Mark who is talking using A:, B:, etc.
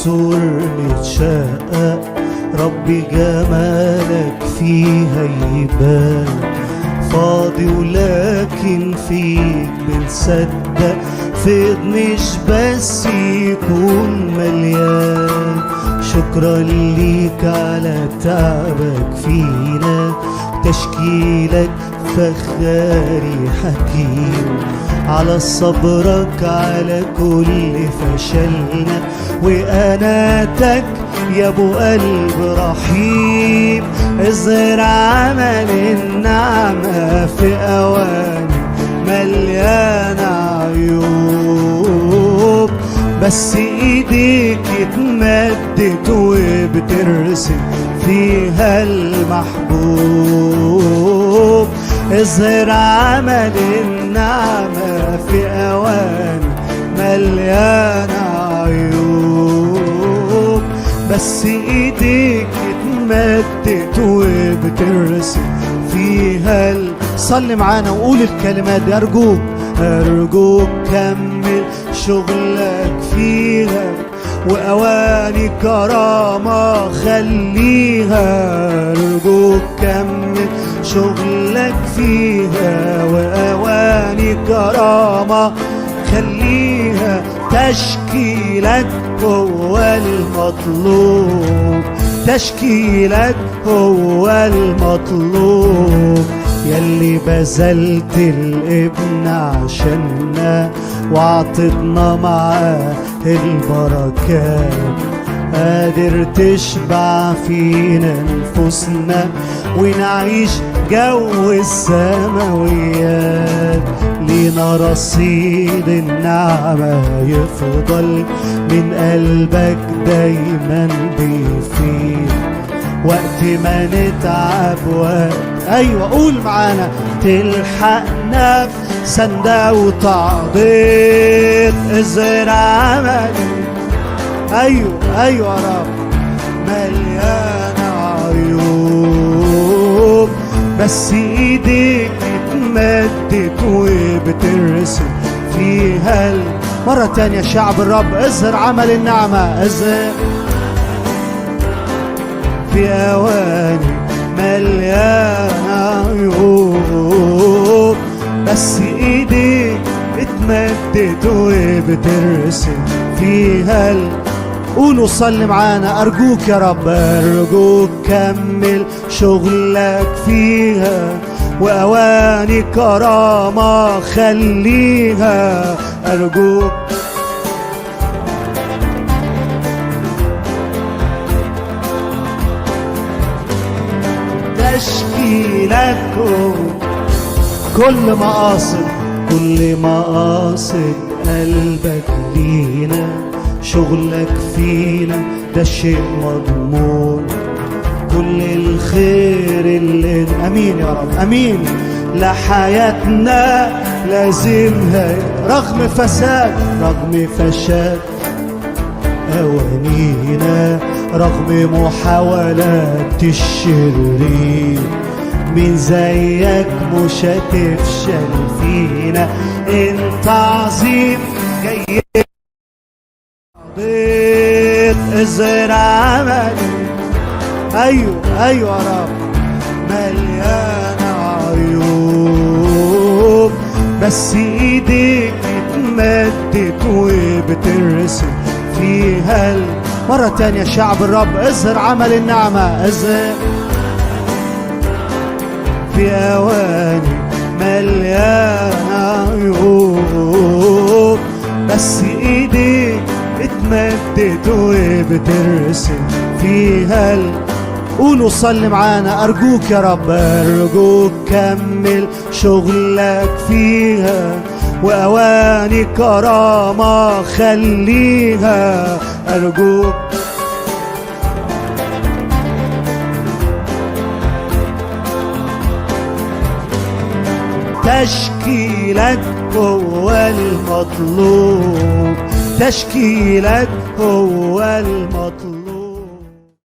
A: السور متشقق، ربي جمالك فيها يبان. فاضي ولكن فيك بنصدق، فيض مش بس يكون مليان. شكرا ليك على تعبك فينا، تشكيلك فخاري حكيم، على صبرك على كل فشلنا، وأناتك يا ابو قلب رحيم. اظهر عمل النعمة في اواني مليانة عيوب، بس ايديك اتمدت وبترسم فيها المحبوب. اظهر عمل النعمة في اواني مليانة عيوب، بس ايديك اتمدت وبترسم فيها صلي معانا وقول الكلمات دي. ارجوك ارجوك كمل شغلك فيها، واواني كرامة خليها. ارجوك كمل شغلك فيها، واواني كرامة خليها. تشكيلك هو المطلوب، تشكيلك هو المطلوب. يلي بذلت الابن عشاننا وعطتنا معاه البركات، قادر تشبع فينا نفوسنا ونعيش جو السماويات. لينا رصيد النعمة يفضل من قلبك دايما بيفيد، وقت ما نتعب وقت ايوه قول معانا تلحقنا في سندة وتعضيد. اظهر عمل ايوه يا رب مليانة عيوب، بس ايديك اتمدت وبترسم فيها مرة تانية شعب الرب. اظهر عمل النعمة، اظهر في اواني مليانة عيوب، بس ايديك اتمدت وبترسم فيها قولوا صلي معانا. ارجوك يا رب ارجوك كمل شغلك فيها، واواني كرامة خليها. ارجوك تشكيلك كل مقاصد قلبك لينا. شغلك فينا ده شيء مضمون، كل الخير اللي امين يا رب امين لحياتنا لازمها، رغم فساد اوانينا، رغم محاولات الشرير. مين زيك مش هتفشل فينا، انت عظيم جاي اظهر عمل ايوه يا رب مليانة عيوب، بس ايديك اتمدت وبترسم فيها مرة تانية شعب الرب. اظهر عمل النعمة، اظهر في اواني مليانة عيوب، بس ايديك اتمدت وبترسم فيها قولوا صلي معانا. ارجوك يا رب ارجوك كمل شغلك فيها، واواني كرامة خليها. ارجوك تشكيلك هو المطلوب، تشكيلك هو المطلوب.